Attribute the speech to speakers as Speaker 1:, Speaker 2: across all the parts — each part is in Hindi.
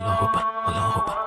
Speaker 1: अल्लाह अकबर, अल्लाह अकबर।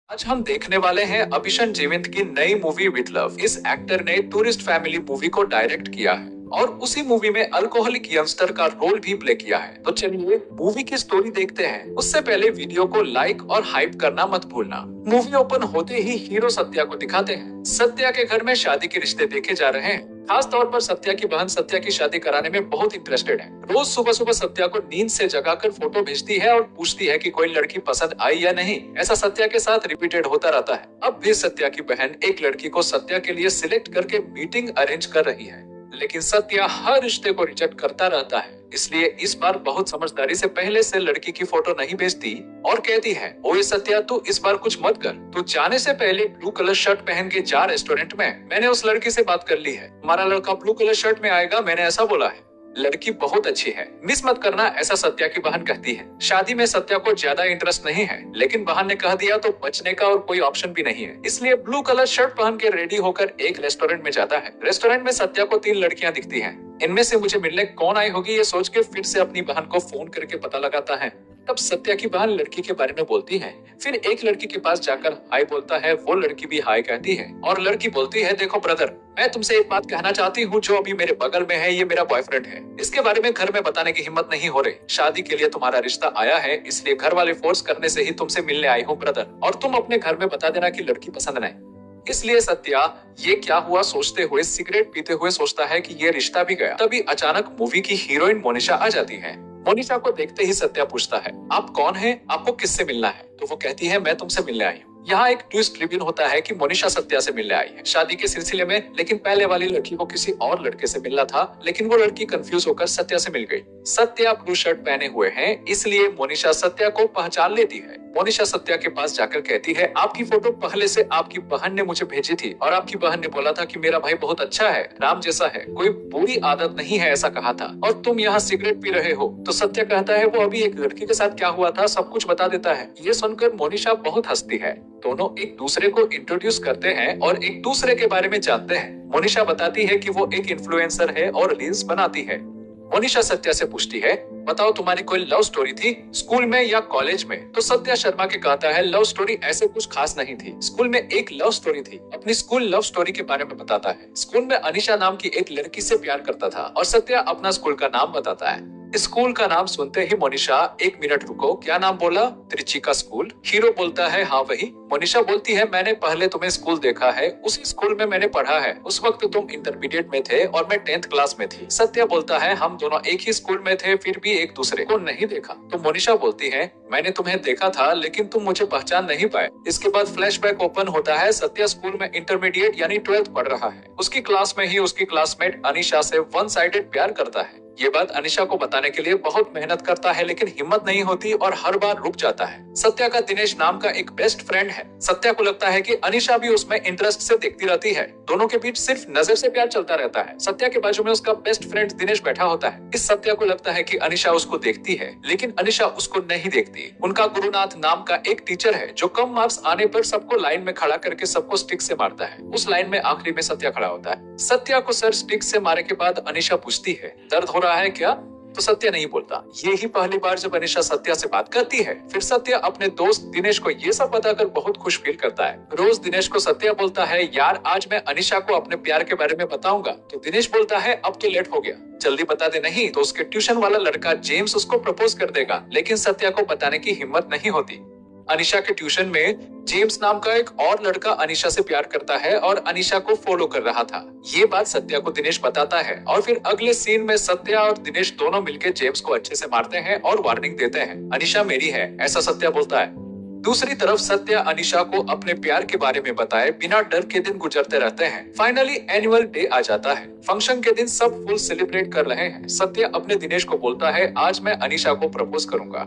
Speaker 2: आज हम देखने वाले हैं अभिषण जीवंत की नई मूवी विद लव। इस एक्टर ने टूरिस्ट फैमिली मूवी को डायरेक्ट किया है और उसी मूवी में अल्कोहलिक यंगस्टर का रोल भी प्ले किया है। तो चलिए मूवी की स्टोरी देखते हैं। उससे पहले वीडियो को लाइक और हाइप करना मत भूलना। मूवी ओपन होते ही हीरो सत्या को दिखाते हैं। सत्या के घर में शादी के रिश्ते देखे जा रहे हैं। खास तौर पर सत्या की बहन सत्या की शादी कराने में बहुत इंटरेस्टेड है। रोज सुबह सुबह सत्या को नींद से जगाकर फोटो भेजती है और पूछती है कि कोई लड़की पसंद आई या नहीं। ऐसा सत्या के साथ रिपीटेड होता रहता है। अब भी सत्या की बहन एक लड़की को सत्या के लिए सिलेक्ट करके मीटिंग अरेंज कर रही है, लेकिन सत्या हर रिश्ते को रिजेक्ट करता रहता है। इसलिए इस बार बहुत समझदारी से पहले से लड़की की फोटो नहीं भेजती और कहती है, ओए सत्या, तू इस बार कुछ मत कर। तू जाने से पहले ब्लू कलर शर्ट पहन के जा रेस्टोरेंट में। मैंने उस लड़की से बात कर ली है। हमारा लड़का ब्लू कलर शर्ट में आएगा, मैंने ऐसा बोला है। लड़की बहुत अच्छी है, मिस मत करना, ऐसा सत्या की बहन कहती है। शादी में सत्या को ज्यादा इंटरेस्ट नहीं है, लेकिन बहन ने कह दिया तो बचने का और कोई ऑप्शन भी नहीं है। इसलिए ब्लू कलर शर्ट पहन के रेडी होकर एक रेस्टोरेंट में जाता है। रेस्टोरेंट में सत्या को 3 लड़कियां दिखती हैं। इनमें से मुझे मिलने कौन आई होगी ये सोच के फिर से अपनी बहन को फोन करके पता लगाता है। तब सत्या की बहन लड़की के बारे में बोलती है। फिर एक लड़की के पास जाकर हाय बोलता है। वो लड़की भी हाय कहती है और लड़की बोलती है, देखो ब्रदर, मैं तुमसे एक बात कहना चाहती हूँ। जो अभी मेरे बगल में है ये मेरा बॉयफ्रेंड है। इसके बारे में घर में बताने की हिम्मत नहीं हो रही। शादी के लिए तुम्हारा रिश्ता आया है, इसलिए घर वाले फोर्स करने से ही तुमसे मिलने आई हूँ ब्रदर, और तुम अपने घर में बता देना कि लड़की पसंद नहीं। इसलिए सत्या ये क्या हुआ सोचते हुए सिगरेट पीते हुए सोचता है कि ये रिश्ता भी गया। तभी अचानक मूवी की हीरोइन मोनिशा आ जाती है। मोनिशा को देखते ही सत्या पूछता है, आप कौन हैं? आपको किससे मिलना है? तो वो कहती है, मैं तुमसे मिलने आई हूँ। यहाँ एक ट्विस्ट रिवील होता है कि मोनिशा सत्या से मिलने आई है शादी के सिलसिले में, लेकिन पहले वाली लड़की को किसी और लड़के से मिलना था, लेकिन वो लड़की कंफ्यूज होकर सत्या से मिल गई। सत्या ब्लू शर्ट पहने हुए हैं, इसलिए मोनिशा सत्या को पहचान लेती है। मोनिशा सत्या के पास जाकर कहती है, आपकी फोटो पहले से आपकी बहन ने मुझे भेजी थी और आपकी बहन ने बोला था कि मेरा भाई बहुत अच्छा है, राम जैसा है, कोई बुरी आदत नहीं है, ऐसा कहा था, और तुम यहाँ सिगरेट पी रहे हो। तो सत्या कहता है, वो अभी एक लड़की के साथ क्या हुआ था सब कुछ बता देता है। ये सुनकर मोनिशा बहुत हंसती है। दोनों एक दूसरे को इंट्रोड्यूस करते हैं और एक दूसरे के बारे में जानते हैं। मोनिशा बताती है कि वो एक इन्फ्लुएंसर है और रील्स बनाती है। मोनिशा सत्या से पूछती है, बताओ तुम्हारी कोई लव स्टोरी थी स्कूल में या कॉलेज में? तो सत्या शर्मा के कहता है, लव स्टोरी ऐसे कुछ खास नहीं थी। स्कूल में एक लव स्टोरी थी। अपनी स्कूल लव स्टोरी के बारे में बताता है। स्कूल में अनिशा नाम की एक लड़की से प्यार करता था और सत्या अपना स्कूल का नाम बताता है। स्कूल का नाम सुनते ही मोनिशा, एक मिनट रुको, क्या नाम बोला? त्रिची का स्कूल? हीरो बोलता है, हाँ वही। मोनिशा बोलती है, मैंने पहले तुम्हें स्कूल देखा है, उसी स्कूल में मैंने पढ़ा है। उस वक्त तुम इंटरमीडिएट में थे और मैं 10th क्लास में थी। सत्या बोलता है, हम दोनों एक ही स्कूल में थे, फिर भी एक दूसरे को नहीं देखा। तो मोनिशा बोलती है, मैंने तुम्हें देखा था लेकिन तुम मुझे पहचान नहीं पाए। इसके बाद फ्लैशबैक ओपन होता है। सत्या स्कूल में इंटरमीडिएट यानी 12th पढ़ रहा है। उसकी क्लास में ही उसकी क्लासमेट अनिशा से वन साइडेड प्यार करता है। ये बात अनिशा को बताने के लिए बहुत मेहनत करता है, लेकिन हिम्मत नहीं होती और हर बार रुक जाता है। सत्या का दिनेश नाम का एक बेस्ट फ्रेंड है। सत्या को लगता है कि अनिशा भी उसमें इंटरेस्ट से देखती रहती है। दोनों के बीच सिर्फ नजर से प्यार चलता रहता है। सत्या के बाजू में उसका बेस्ट फ्रेंड दिनेश बैठा होता है। इस सत्या को लगता है कि अनिशा उसको देखती है, लेकिन अनिशा उसको नहीं देखती। उनका गुरुनाथ नाम का एक टीचर है जो कम मार्क्स आने पर सबको लाइन में खड़ा करके सबको स्टिक से मारता है। उस लाइन में आखिरी में सत्या खड़ा होता है। सत्या को सर स्टिक से मारे के बाद अनिशा पूछती है, दर्द हो रहा है क्या? तो सत्या नहीं बोलता। ये ही पहली बार जब अनिशा सत्या से बात करती है। फिर सत्या अपने दोस्त दिनेश को ये सब बताकर बहुत खुश फील करता है। रोज दिनेश को सत्या बोलता है, यार आज मैं अनिशा को अपने प्यार के बारे में बताऊंगा। तो दिनेश बोलता है, अब तो लेट हो गया, जल्दी बता दे, नहीं तो उसके ट्यूशन वाला लड़का जेम्स उसको प्रपोज कर देगा। लेकिन सत्या को बताने की हिम्मत नहीं होती। अनिशा के ट्यूशन में जेम्स नाम का एक और लड़का अनिशा से प्यार करता है और अनिशा को फॉलो कर रहा था। ये बात सत्या को दिनेश बताता है और फिर अगले सीन में सत्या और दिनेश दोनों मिलकर जेम्स को अच्छे से मारते हैं और वार्निंग देते हैं, अनिशा मेरी है, ऐसा सत्या बोलता है। दूसरी तरफ सत्या अनिशा को अपने प्यार के बारे में बताए बिना डर के दिन गुजरते रहते हैं। फाइनली एनुअल डे आ जाता है। फंक्शन के दिन सब फुल सेलिब्रेट कर रहे हैं। सत्या अपने दिनेश को बोलता है, आज मैं अनिशा को प्रपोज करूंगा।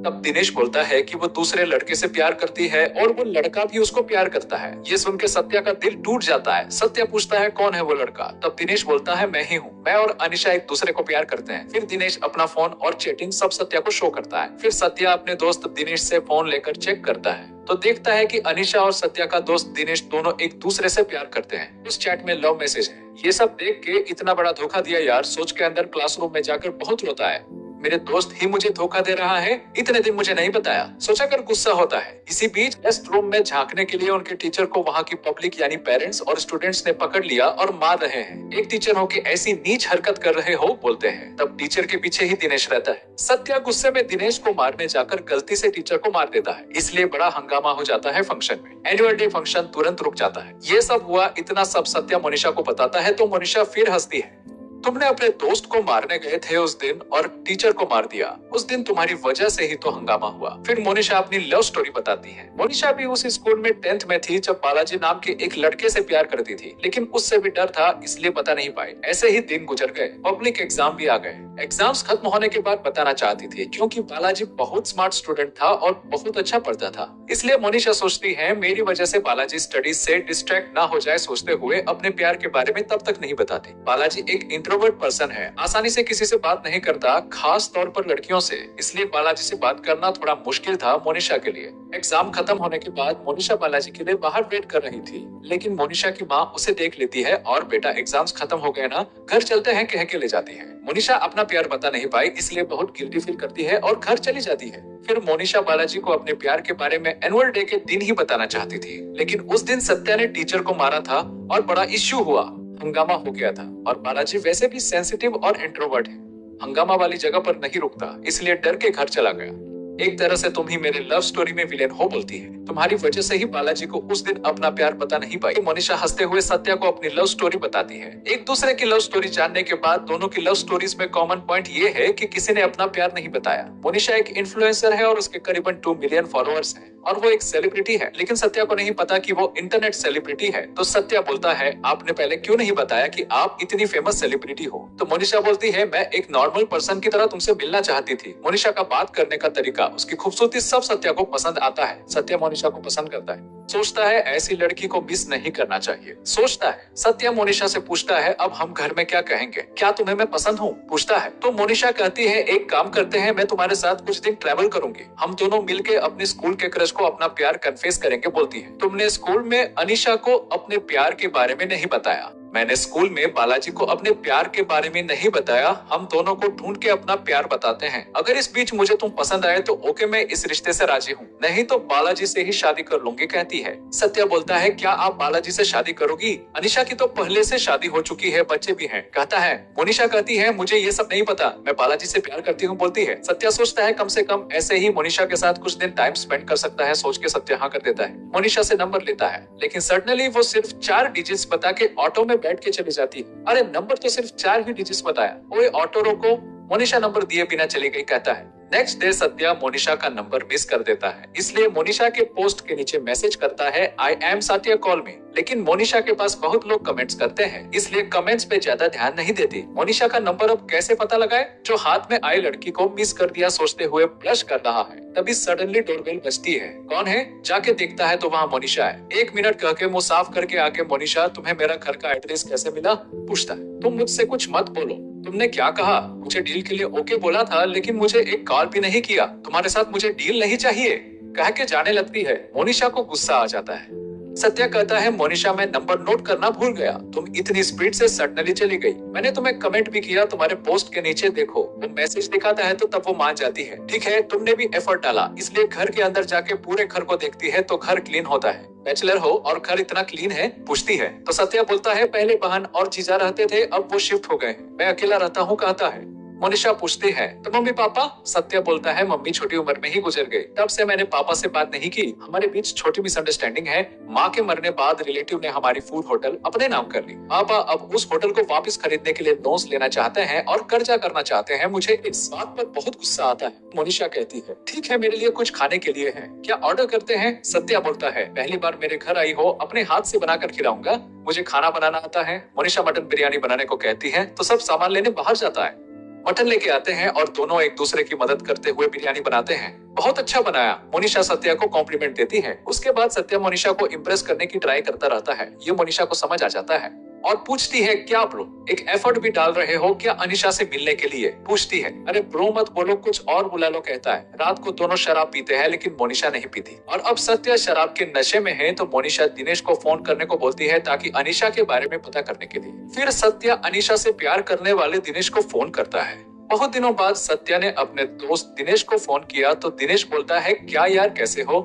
Speaker 2: तब दिनेश बोलता है कि वो दूसरे लड़के से प्यार करती है और वो लड़का भी उसको प्यार करता है। ये सुन के सत्या का दिल टूट जाता है। सत्या पूछता है, कौन है वो लड़का? तब दिनेश बोलता है, मैं ही हूँ, मैं और अनिशा एक दूसरे को प्यार करते हैं। फिर दिनेश अपना फोन और चैटिंग सब सत्या को शो करता है। फिर सत्या अपने दोस्त दिनेश से फोन लेकर चेक करता है तो देखता है कि अनिशा और सत्या का दोस्त दिनेश दोनों एक दूसरे से प्यार करते हैं। उस चैट में लव मैसेज है। ये सब देख के इतना बड़ा धोखा दिया यार, सोच के अंदर क्लासरूम में जाकर बहुत रोता है। मेरे दोस्त ही मुझे धोखा दे रहा है, इतने दिन मुझे नहीं बताया, सोचा कर गुस्सा होता है। इसी बीच गेस्ट रूम में झांकने के लिए उनके टीचर को वहाँ की पब्लिक यानी पेरेंट्स और स्टूडेंट्स ने पकड़ लिया और मार रहे हैं। एक टीचर हो के ऐसी नीच हरकत कर रहे हो बोलते हैं। तब टीचर के पीछे ही दिनेश रहता है। सत्या गुस्से में दिनेश को मारने जाकर गलती से टीचर को मार देता है, इसलिए बड़ा हंगामा हो जाता है फंक्शन में। एनुअल डे फंक्शन तुरंत रुक जाता है। ये सब हुआ, इतना सब सत्या मोनिशा को बताता है तो मोनिशा फिर हंसती है। तुमने अपने दोस्त को मारने गए थे उस दिन और टीचर को मार दिया। उस दिन तुम्हारी वजह से ही तो हंगामा हुआ। फिर मोनिशा अपनी लव स्टोरी बताती है। मोनिशा भी उस स्कूल में 10th में थी जब बालाजी नाम के एक लड़के से प्यार करती थी, लेकिन उससे भी डर था इसलिए बता नहीं पाई। ऐसे ही दिन गुजर गए, पब्लिक एग्जाम भी आ गए। एग्जाम्स खत्म होने के बाद बताना चाहती थी, क्योंकि बालाजी बहुत स्मार्ट स्टूडेंट था और बहुत अच्छा पढ़ता था। इसलिए मोनिशा सोचती है मेरी वजह से बालाजी स्टडीज से डिस्ट्रैक्ट ना हो जाए, सोचते हुए अपने प्यार के बारे में तब तक नहीं बताती। बालाजी एक इंट्रोवर्ट पर्सन है, आसानी से किसी से बात नहीं करता, खास तौर पर लड़कियों से, इसलिए बालाजी से बात करना थोड़ा मुश्किल था मोनिशा के लिए। एग्जाम खत्म होने के बाद मोनिशा बालाजी के लिए बाहर वेट कर रही थी, लेकिन मोनिशा की माँ उसे देख लेती है और बेटा एग्जाम्स खत्म हो गए ना, घर चलते हैं कह के ले जाती है। मोनिशा अपना प्यार बता नहीं पाई, इसलिए बहुत गिल्टी फील करती है और घर चली जाती है। फिर मोनिशा बालाजी को अपने प्यार के बारे में एनुअल डे के दिन ही बताना चाहती थी, लेकिन उस दिन सत्या ने टीचर को मारा था और बड़ा इश्यू हुआ, हंगामा हो गया था। और बालाजी वैसे भी सेंसिटिव और इंट्रोवर्ट है, हंगामा वाली जगह पर नहीं रुकता, इसलिए डर के घर चला गया। एक तरह से तुम ही मेरे लव स्टोरी में विलेन हो बोलती है, तुम्हारी वजह से ही बालाजी को उस दिन अपना प्यार बता नहीं पाई। मोनिशा हंसते हुए सत्या को अपनी लव स्टोरी बताती है। एक दूसरे की लव स्टोरी जानने के बाद दोनों की लव स्टोरीज में कॉमन पॉइंट ये है कि किसी ने अपना प्यार नहीं बताया। मोनिशा एक इन्फ्लुएंसर है और उसके करीबन 2 मिलियन फॉलोअर्स हैं और वो एक सेलिब्रिटी है, लेकिन सत्या को नहीं पता कि वो इंटरनेट सेलिब्रिटी है। तो सत्या बोलता है आपने पहले क्यों नहीं बताया कि आप इतनी फेमस सेलिब्रिटी हो। तो मोनिशा बोलती है मैं एक नॉर्मल पर्सन की तरह तुमसे मिलना चाहती थी। मोनिशा का बात करने का तरीका, उसकी खूबसूरती सब सत्या को पसंद आता है। सत्या मोनिशा को पसंद करता है, सोचता है ऐसी लड़की को मिस नहीं करना चाहिए। सोचता है सत्या मोनिशा से पूछता है अब हम घर में क्या कहेंगे, क्या तुम्हें मैं पसंद हूँ, पूछता है। तो मोनिशा कहती है एक काम करते हैं, मैं तुम्हारे साथ कुछ दिन ट्रैवल करूंगी, हम दोनों मिलके अपने स्कूल के क्रश को अपना प्यार कन्फेस करेंगे, बोलती है। तुमने स्कूल में अनीशा को अपने प्यार के बारे में नहीं बताया, मैंने स्कूल में बालाजी को अपने प्यार के बारे में नहीं बताया, हम दोनों को ढूंढ के अपना प्यार बताते हैं। अगर इस बीच मुझे तुम पसंद आए तो ओके, मैं इस रिश्ते से राजी हूँ, नहीं तो बालाजी से ही शादी कर लूंगी, कहती है। सत्या बोलता है क्या आप बालाजी से शादी करोगी? अनीशा की तो पहले से शादी हो चुकी है, बच्चे भी हैं, कहता है। मोनिशा कहती है मुझे ये सब नहीं पता, मैं बालाजी से प्यार करती हूँ, बोलती है। सत्या सोचता है कम से कम ऐसे ही मोनिशा के साथ कुछ दिन टाइम स्पेंड कर सकता है, सोच के सत्या हाँ कर देता है। मोनिशा से नंबर लेता है, लेकिन सडनली वो सिर्फ 4 डिजिट्स बता के ऑटो में बैठ के चली जाती है। अरे नंबर तो सिर्फ 4 ही डिजिट्स बताया, ओए ऑटो रोको। मोनिशा नंबर दिए बिना चली गई, कहता है। नेक्स्ट डे सत्या मोनिशा का नंबर मिस कर देता है, इसलिए मोनिशा के पोस्ट के नीचे मैसेज करता है आई एम सत्या कॉल मी। लेकिन मोनिशा के पास बहुत लोग कमेंट्स करते हैं, इसलिए कमेंट्स पे ज्यादा ध्यान नहीं देती। मोनिशा का नंबर अब कैसे पता लगाए, जो हाथ में आई लड़की को मिस कर दिया, सोचते हुए ब्लश कर रहा है। तभी सडनली डोरबेल बजती है। कौन है? जाके देखता है तो वहाँ मोनिशा है। 1 मिनट कह के मुंह साफ करके आके मोनिशा तुम्हें मेरा घर का एड्रेस कैसे मिला, पूछता है। तुम मुझसे कुछ मत बोलो, तुमने क्या कहा? मुझे डील के लिए ओके बोला था, लेकिन मुझे एक कॉल भी नहीं किया। तुम्हारे साथ मुझे डील नहीं चाहिए, कह के जाने लगती है। मोनिशा को गुस्सा आ जाता है। सत्या कहता है मोनिशा मैं नंबर नोट करना भूल गया, तुम इतनी स्पीड से सडनली चली गई। मैंने तुम्हें कमेंट भी किया, तुम्हारे पोस्ट के नीचे देखो। वो मैसेज दिखाता है तो तब वो मान जाती है। ठीक है तुमने भी एफर्ट डाला, इसलिए घर के अंदर जाके पूरे घर को देखती है तो घर क्लीन होता है। बैचलर हो और घर इतना क्लीन है, पूछती है। तो सत्या बोलता है पहले बहन और जीजा रहते थे, अब वो शिफ्ट हो गए, मैं अकेला रहता हूँ, कहता है। मोनिशा पूछती है तो मम्मी पापा? सत्या बोलता है मम्मी छोटी उम्र में ही गुजर गई, तब से मैंने पापा से बात नहीं की, हमारे बीच छोटी मिसअंडरस्टैंडिंग है। माँ के मरने बाद रिलेटिव ने हमारी फूड होटल अपने नाम कर ली। पापा अब उस होटल को वापस खरीदने के लिए लोन्स लेना चाहते हैं और कर्जा करना चाहते हैं। मुझे इस बात पर बहुत गुस्सा आता है। मोनिशा कहती है ठीक है मेरे लिए कुछ खाने के लिए है, क्या ऑर्डर करते हैं? सत्या बोलता है पहली बार मेरे घर आई हो, अपने हाथ से बनाकर खिलाऊंगा, मुझे खाना बनाना आता है। मोनिशा मटन बिरयानी बनाने को कहती है तो सब सामान लेने बाहर जाता है। मटन लेके आते हैं और दोनों एक दूसरे की मदद करते हुए बिरयानी बनाते हैं। बहुत अच्छा बनाया, मोनिशा सत्या को कॉम्प्लीमेंट देती है। उसके बाद सत्या मोनिशा को इम्प्रेस करने की ट्राई करता रहता है। ये मोनिशा को समझ आ जाता है और पूछती है क्या ब्रो एक एफर्ट भी डाल रहे हो क्या अनीशा से मिलने के लिए? पूछती है अरे ब्रो मत बोलो, कुछ और बुला लो, कहता है। रात को दोनों शराब पीते हैं लेकिन मोनिशा नहीं पीती और अब सत्या शराब के नशे में है, तो मोनिशा दिनेश को फोन करने को बोलती है ताकि अनीशा के बारे में पता करने के लिए। फिर सत्या अनीशा से प्यार करने वाले दिनेश को फोन करता है। बहुत दिनों बाद सत्या ने अपने दोस्त दिनेश को फोन किया तो दिनेश बोलता है, क्या यार कैसे हो,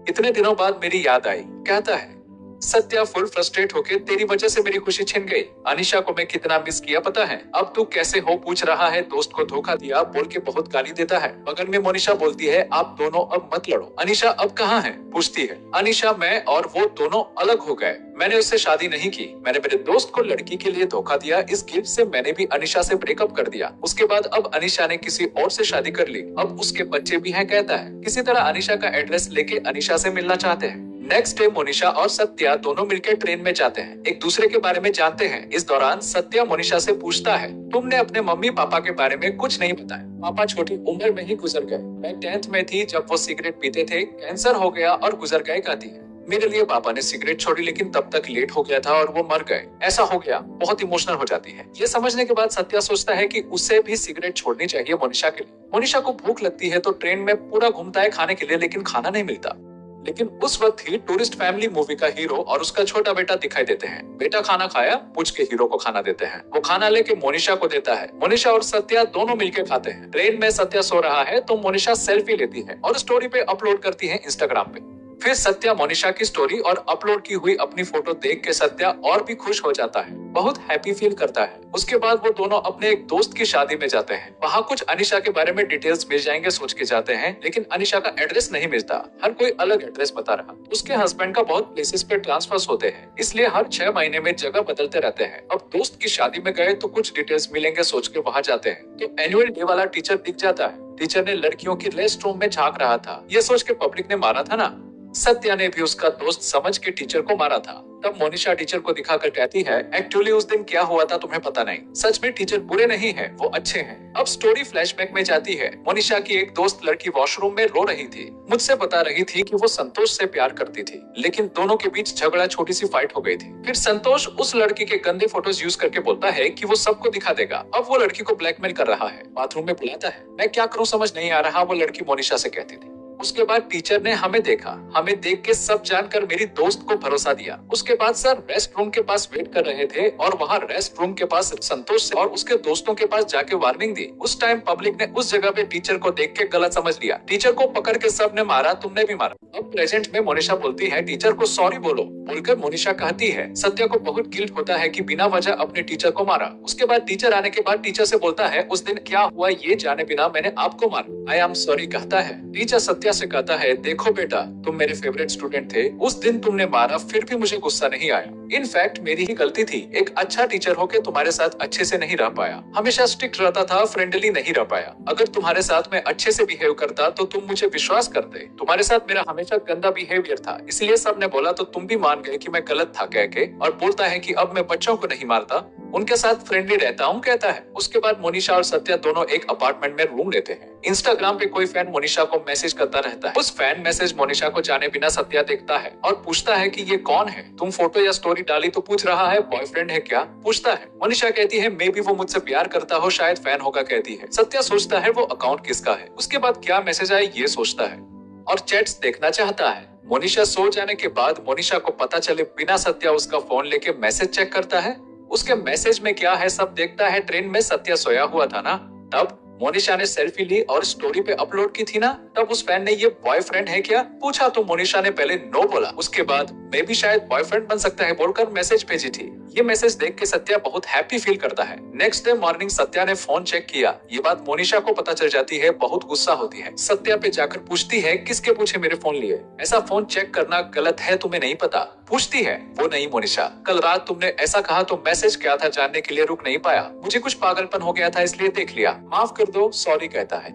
Speaker 2: इतने दिनों बाद मेरी याद आई। कहता है सत्या फुल फ्रस्ट्रेट होके, तेरी वजह से मेरी खुशी छिन गई। अनीशा को मैं कितना मिस किया पता है। अब तू कैसे हो पूछ रहा है, दोस्त को धोखा दिया बोल के बहुत गाली देता है। बगल में मोनिशा बोलती है, आप दोनों अब मत लड़ो। अनीशा अब कहाँ है पूछती है। अनीशा, मैं और वो दोनों अलग हो गए। मैंने उससे शादी नहीं की, मैंने मेरे दोस्त को लड़की के लिए धोखा दिया। इस गिल्ट से मैंने भी अनीशा से ब्रेकअप कर दिया। उसके बाद अब अनीशा ने किसी और से शादी कर ली, अब उसके बच्चे भी हैं। कहता है किसी तरह अनीशा का एड्रेस लेके अनीशा से मिलना चाहते हैं। नेक्स्ट डे मोनिशा और सत्या दोनों मिलकर ट्रेन में जाते हैं, एक दूसरे के बारे में जानते हैं। इस दौरान सत्या मोनिशा से पूछता है, तुमने अपने मम्मी पापा के बारे में कुछ नहीं बताया। पापा छोटी उम्र में ही गुजर गए। मैं 10th में थी जब वो सिगरेट पीते थे, कैंसर हो गया और गुजर गए। कहती है मेरे लिए पापा ने सिगरेट छोड़ी, लेकिन तब तक लेट हो गया था और वो मर गए। ऐसा हो गया। बहुत इमोशनल हो जाती है। ये समझने के बाद सत्या सोचता है कि उसे भी सिगरेट छोड़नी चाहिए मोनिशा के लिए। मोनिशा को भूख लगती है तो ट्रेन में पूरा घूमता है खाने के लिए, लेकिन खाना नहीं मिलता। लेकिन उस वक्त ही टूरिस्ट फैमिली मूवी का हीरो और उसका छोटा बेटा दिखाई देते हैं। बेटा खाना खाया पूछ के हीरो को खाना देते हैं। वो खाना लेके मोनिशा को देता है। मोनिशा और सत्या दोनों मिलकर खाते हैं। ट्रेन में सत्या सो रहा है तो मोनिशा सेल्फी लेती है और स्टोरी पे अपलोड करती है इंस्टाग्राम पे। फिर सत्या मोनिशा की स्टोरी और अपलोड की हुई अपनी फोटो देख के सत्या और भी खुश हो जाता है, बहुत हैप्पी फील करता है। उसके बाद वो दोनों अपने एक दोस्त की शादी में जाते हैं। वहाँ कुछ अनीशा के बारे में डिटेल्स मिल जाएंगे सोच के जाते हैं, लेकिन अनीशा का एड्रेस नहीं मिलता। हर कोई अलग एड्रेस बता रहा। उसके हस्बैंड का बहुत प्लेसेस पे ट्रांसफर्स होते हैं, इसलिए हर 6 महीने में जगह बदलते रहते हैं। अब दोस्त की शादी में गए तो कुछ डिटेल्स मिलेंगे सोच के वहाँ जाते हैं तो एनुअल डे वाला टीचर दिख जाता है। टीचर ने लड़कियों की रेस्ट रूम में झांक रहा था। ये सोच के पब्लिक ने मारा था ना, सत्या ने भी उसका दोस्त समझ के टीचर को मारा था। तब मोनिशा टीचर को दिखाकर कहती है, एक्चुअली उस दिन क्या हुआ था तुम्हें पता नहीं। सच में टीचर बुरे नहीं है, वो अच्छे हैं। अब स्टोरी फ्लैशबैक में जाती है। मोनिशा की एक दोस्त लड़की वॉशरूम में रो रही थी। मुझसे बता रही थी कि वो संतोष से प्यार करती थी, लेकिन दोनों के बीच झगड़ा, छोटी सी फाइट हो गई थी। फिर संतोष उस लड़की के गंदे फोटोज यूज करके बोलता है कि वो सबको दिखा देगा। अब वो लड़की को ब्लैकमेल कर रहा है। बाथरूम में बुलाता है। मैं क्या करूँ समझ नहीं आ रहा, वो लड़की मोनिशा से कहती थी। उसके बाद टीचर ने हमें देखा, हमें देख के सब जानकर मेरी दोस्त को भरोसा दिया। उसके बाद सर रेस्ट रूम के पास वेट कर रहे थे और वहाँ रेस्ट रूम के पास संतोष से और उसके दोस्तों के पास जाके वार्निंग दी। उस टाइम पब्लिक ने उस जगह पे टीचर को देख के गलत समझ लिया। टीचर को पकड़ के सबने मारा, तुमने भी मारा। अब प्रेजेंट में मोनिशा बोलती है, टीचर को सॉरी बोलो। बोलकर मोनिशा कहती है, सत्या को बहुत गिल्ट होता है कि बिना वजह अपने टीचर को मारा। उसके बाद टीचर आने के बाद टीचर से बोलता है, उस दिन क्या हुआ ये जाने बिना मैंने आपको मारा। आई एम सॉरी कहता है। टीचर सत्या से कहता है, देखो बेटा तुम मेरे फेवरेट स्टूडेंट थे, उस दिन तुमने मारा फिर भी मुझे गुस्सा नहीं आया। इनफैक्ट मेरी ही गलती थी। एक अच्छा टीचर होके तुम्हारे साथ अच्छे से नहीं रह पाया। हमेशा स्ट्रिक्ट रहता था, फ्रेंडली नहीं रह पाया। अगर तुम्हारे साथ मैं अच्छे से बिहेव करता तो तुम मुझे विश्वास करते। तुम्हारे साथ मेरा हमेशा गंदा बिहेवियर था, इसलिए सबने बोला तो तुम भी मान गए कि मैं गलत था कह के। और बोलता है कि अब मैं बच्चों को नहीं मारता, उनके साथ फ्रेंडली रहता हूँ कहता है। उसके बाद मोनिशा और सत्या दोनों एक अपार्टमेंट में रूम लेते हैं। इंस्टाग्राम पे कोई फैन मोनिशा को मैसेज करता रहता है। उस फैन मैसेज मोनिशा को जाने बिना सत्या देखता है और पूछता है कि ये कौन है, तुम फोटो या स्टोरी डाली तो पूछ रहा है बॉयफ्रेंड है क्या, पूछता है। मोनिशा कहती है, मे बी वो मुझसे प्यार करता हो, शायद फैन होगा कहती है। सत्या सोचता है वो अकाउंट किसका है। उसके बाद क्या मैसेज आए ये सोचता है और चैट्स देखना चाहता है। मोनिशा सो जाने के बाद मोनिशा को पता चले बिना सत्या उसका फोन लेके मैसेज चेक करता है। उसके मैसेज में क्या है सब देखता है। ट्रेन में सत्या सोया हुआ था ना, तब मोनिशा ने सेल्फी ली और स्टोरी पे अपलोड की थी ना, तब उस फैन ने ये बॉयफ्रेंड है क्या पूछा तो मोनिशा ने पहले नो बोला। उसके बाद मैं भी शायद बॉयफ्रेंड बन सकता है बोलकर मैसेज भेजी थी। ये मैसेज देख के सत्या बहुत हैप्पी फील करता है। नेक्स्ट डे मॉर्निंग सत्या ने फोन चेक किया। ये बात मोनिशा को पता चल जाती है, बहुत गुस्सा होती है। सत्या पे जाकर पूछती है, किसके पूछे मेरे फोन लिए, ऐसा फोन चेक करना गलत है तुम्हें नहीं पता। पूछती है, वो नहीं मोनिशा, कल रात तुमने ऐसा कहा तो मैसेज क्या था जानने के लिए रुक नहीं पाया। मुझे कुछ पागलपन हो गया था इसलिए देख लिया, माफ कर दो, सॉरी कहता है।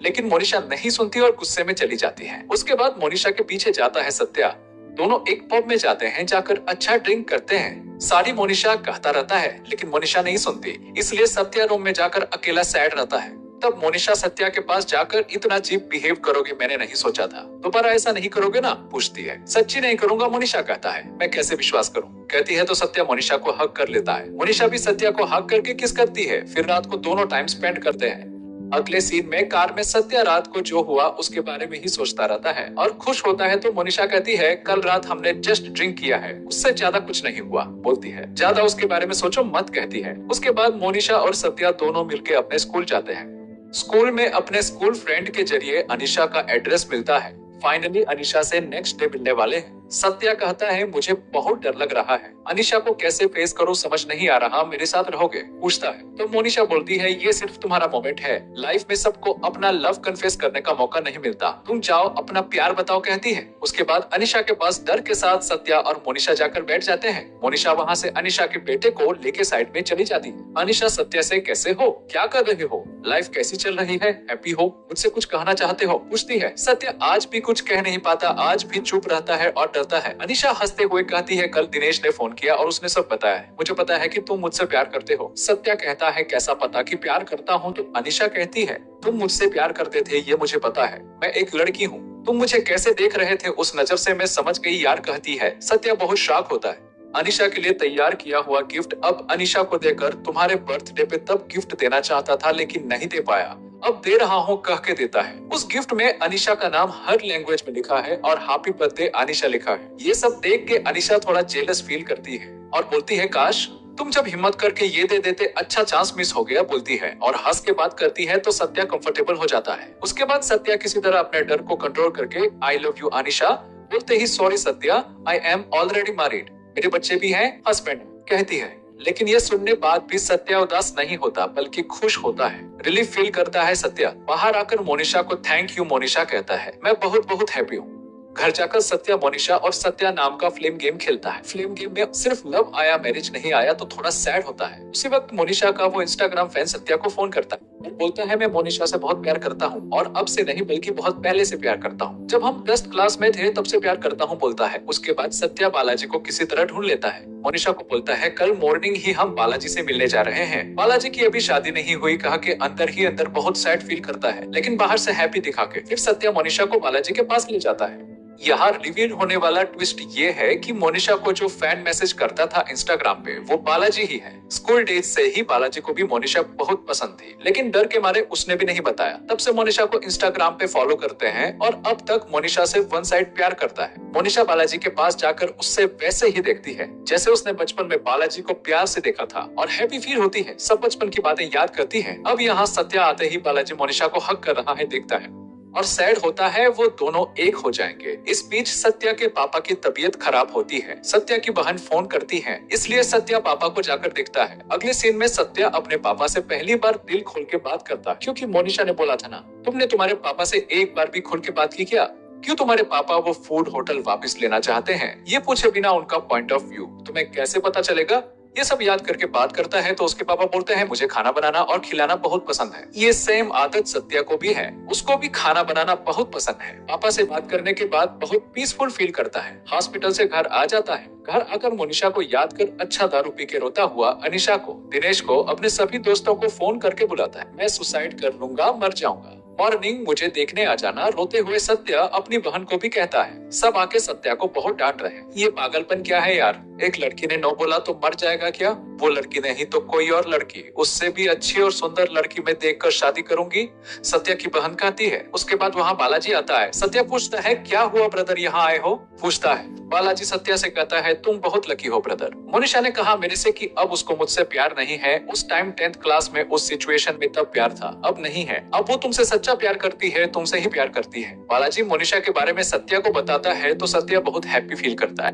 Speaker 2: लेकिन मोनिशा नहीं सुनती और गुस्से में चली जाती है। उसके बाद मोनिशा के पीछे जाता है सत्या। दोनों एक पब में जाते हैं, जाकर अच्छा ड्रिंक करते हैं। सारी मोनिशा कहता रहता है लेकिन मोनिशा नहीं सुनती, इसलिए सत्या रूम में जाकर अकेला सैड रहता है। तब मोनिशा सत्या के पास जाकर, इतना चीप बिहेव करोगे मैंने नहीं सोचा था, दोबारा ऐसा नहीं करोगे ना, पूछती है। सच्ची नहीं करूंगा मोनिशा कहता है। मैं कैसे विश्वास करूं कहती है तो सत्या मोनिशा को हक कर लेता है। मोनिशा भी सत्या को हक करके किस करती है। फिर रात को दोनों टाइम स्पेंड करते हैं। अगले सीन में कार में सत्या रात को जो हुआ उसके बारे में ही सोचता रहता है और खुश होता है तो मोनिशा कहती है, कल रात हमने जस्ट ड्रिंक किया है, उससे ज्यादा कुछ नहीं हुआ। बोलती है, ज्यादा उसके बारे में सोचो मत कहती है। उसके बाद मोनिशा और सत्या दोनों मिलके अपने स्कूल जाते हैं। स्कूल में अपने स्कूल फ्रेंड के जरिए अनीशा का एड्रेस मिलता है। फाइनली अनीशा से नेक्स्ट डे मिलने वाले हैं। सत्या कहता है मुझे बहुत डर लग रहा है, अनीशा को कैसे फेस करूं समझ नहीं आ रहा, मेरे साथ रहोगे? पूछता है तो मोनिशा बोलती है ये सिर्फ तुम्हारा मोमेंट है, लाइफ में सबको अपना लव कन्फेस करने का मौका नहीं मिलता, तुम जाओ अपना प्यार बताओ, कहती है। उसके बाद अनीशा के पास डर के साथ सत्या और मोनिशा जाकर बैठ जाते हैं। मोनिशा वहाँ से अनीशा के बेटे को लेके साइड में चली जाती है। अनीशा सत्या से कैसे हो, क्या कर रहे हो, लाइफ कैसी चल रही है, हैप्पी हो, मुझसे कुछ कहना चाहते हो, पूछती है। सत्या आज भी कुछ कह नहीं पाता, आज भी चुप रहता है और डरता है। अनीशा हंसते हुए कहती है कल दिनेश ने फोन किया और उसने सब बताया है, मुझे पता है कि तुम मुझसे प्यार करते हो। सत्या कहता है कैसा पता कि प्यार करता हूँ? तो अनीशा कहती है तुम मुझसे प्यार करते थे ये मुझे पता है, मैं एक लड़की हूँ, तुम मुझे कैसे देख रहे थे उस नजर से मैं समझ गई यार, कहती है। सत्या बहुत शॉक होता है। अनीशा के लिए तैयार किया हुआ गिफ्ट अब अनीशा को देकर तुम्हारे बर्थडे पे तब गिफ्ट देना चाहता था लेकिन नहीं दे पाया, अब दे रहा हूँ कह के देता है। उस गिफ्ट में अनीशा का नाम हर लैंग्वेज में लिखा है और हैप्पी बर्थडे अनीशा लिखा है। ये सब देख के अनीशा थोड़ा जेलस फील करती है और बोलती है काश तुम जब हिम्मत करके ये दे देते, अच्छा चांस मिस हो गया, बोलती है और हंस के बात करती है तो सत्या कंफर्टेबल हो जाता है। उसके बाद सत्या किसी तरह अपने डर को कंट्रोल करके आई लव यू अनीशा बोलते ही sorry Satya, I am already married, मेरे बच्चे भी हैं, हस्बैंड, कहती है। लेकिन ये सुनने बाद भी सत्या उदास नहीं होता बल्कि खुश होता है, रिलीफ फील करता है सत्या। बाहर आकर मोनिशा को थैंक यू मोनिशा कहता है, मैं बहुत बहुत हैप्पी हूँ। घर जाकर सत्या मोनिशा और सत्या नाम का फ्लेम गेम खेलता है। फ्लेम गेम में सिर्फ लव आया मैरिज नहीं आया तो थोड़ा सैड होता है। उसी वक्त मोनिशा का वो इंस्टाग्राम फैन सत्या को फोन करता है और बोलता है मैं मोनिशा से बहुत प्यार करता हूँ और अब से नहीं बल्कि बहुत पहले से प्यार करता हूँ, जब हम 10th क्लास में थे तब से प्यार करता हूँ, बोलता है। उसके बाद सत्या बालाजी को किसी तरह ढूंढ लेता है। मोनिशा को बोलता है कल मॉर्निंग ही हम बालाजी से मिलने जा रहे हैं, बालाजी की अभी शादी नहीं हुई, कहा के अंदर ही अंदर बहुत सैड फील करता है लेकिन बाहर से हैप्पी दिखा के फिर सत्या मोनिशा को बालाजी के पास ले जाता है। यहाँ रिवील होने वाला ट्विस्ट ये है कि मोनिशा को जो फैन मैसेज करता था इंस्टाग्राम पे वो बालाजी ही है। स्कूल डेज से ही बालाजी को भी मोनिशा बहुत पसंद थी लेकिन डर के मारे उसने भी नहीं बताया। तब से मोनिशा को इंस्टाग्राम पे फॉलो करते हैं और अब तक मोनिशा से वन साइड प्यार करता है। मोनिशा बालाजी के पास जाकर उससे वैसे ही देखती है जैसे उसने बचपन में बालाजी को प्यार से देखा था और हैप्पी फील होती है, सब बचपन की बातें याद करती है। अब यहाँ सत्या आते ही बालाजी मोनिशा को हक कर रहा है देखता है और सैड होता है वो दोनों एक हो जाएंगे। इस बीच सत्या के पापा की तबीयत खराब होती है। सत्या की बहन फोन करती है इसलिए सत्या पापा को जाकर देखता है। अगले सीन में सत्या अपने पापा से पहली बार दिल खोल के बात करता है क्योंकि मोनिशा ने बोला था ना तुमने तुम्हारे पापा से एक बार भी खुल के बात की क्या, क्यों तुम्हारे पापा वो फूड होटल वापस लेना चाहते हैं, ये पूछे बिना उनका पॉइंट ऑफ व्यू तुम्हें कैसे पता चलेगा। ये सब याद करके बात करता है तो उसके पापा बोलते हैं मुझे खाना बनाना और खिलाना बहुत पसंद है। ये सेम आदत सत्या को भी है, उसको भी खाना बनाना बहुत पसंद है। पापा से बात करने के बाद बहुत पीसफुल फील करता है। हॉस्पिटल से घर आ जाता है। घर आकर मोनिशा को याद कर अच्छा दारू पी के रोता हुआ अनीशा को, दिनेश को अपने सभी दोस्तों को फोन करके बुलाता है। मैं सुसाइड कर लूंगा, मर जाऊंगा, मॉर्निंग मुझे देखने आ जाना। रोते हुए सत्या अपनी बहन को भी कहता है। सब आके सत्या को बहुत डांट रहे हैं। ये पागलपन क्या है यार, एक लड़की ने नो बोला तो मर जाएगा क्या, वो लड़की नहीं तो कोई और लड़की, उससे भी अच्छी और सुंदर लड़की में देखकर शादी करूंगी, सत्या की बहन कहती है। उसके बाद वहाँ बालाजी आता है। सत्या पूछता है क्या हुआ ब्रदर यहाँ आए हो, पूछता है। बालाजी सत्या से कहता है तुम बहुत लकी हो ब्रदर, मोनिशा ने कहा मेरे से कि अब उसको मुझसे प्यार नहीं है, उस टाइम 10th क्लास में उस सिचुएशन में तब प्यार था, अब नहीं है, अब वो तुमसे सच्चा प्यार करती है, तुमसे ही प्यार करती है। बालाजी मोनिशा के बारे में सत्या को बताता है तो सत्या बहुत हैप्पी फील करता है,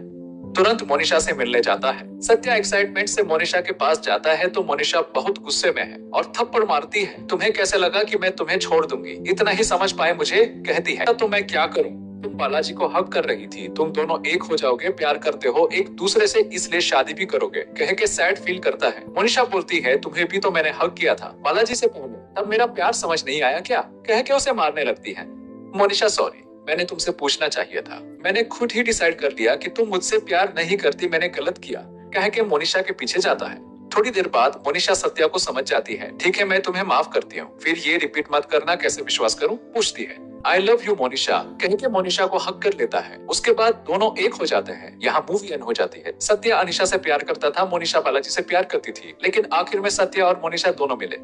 Speaker 2: तुरंत मोनिशा से मिलने जाता है। सत्या एक्साइटमेंट से मोनिशा के पास जाता है तो मोनिशा बहुत गुस्से में है और थप्पड़ मारती है। तुम्हें कैसे लगा कि मैं तुम्हें छोड़ दूंगी, इतना ही समझ पाए मुझे, कहती है। तो मैं क्या करूं, तुम बालाजी को हक कर रही थी, तुम दोनों एक हो जाओगे, प्यार करते हो एक दूसरे से इसलिए शादी भी करोगे, कह के सैड फील करता है। मोनिशा बोलती है तुम्हें भी तो मैंने हक किया था बालाजी से पहले, तब मेरा प्यार समझ नहीं आया क्या, कह के उसे मारने लगती है। मोनिशा सॉरी, मैंने तुमसे पूछना चाहिए था, मैंने खुद ही डिसाइड कर लिया कि तुम मुझसे प्यार नहीं करती, मैंने गलत किया, कह के मोनिशा के पीछे जाता है। थोड़ी देर बाद मोनिशा सत्या को समझ जाती है। ठीक है मैं तुम्हें माफ करती हूँ, फिर ये रिपीट मत करना, कैसे विश्वास करूँ, पूछती है। आई लव यू मोनिशा, कह के मोनिशा को हक कर लेता है। उसके बाद दोनों एक हो जाते हैं। यहाँ मूवी एंड हो जाती है। सत्या अनीशा से प्यार करता था, मोनिशा बालाजी से प्यार करती थी, लेकिन आखिर में सत्या और मोनिशा दोनों मिले।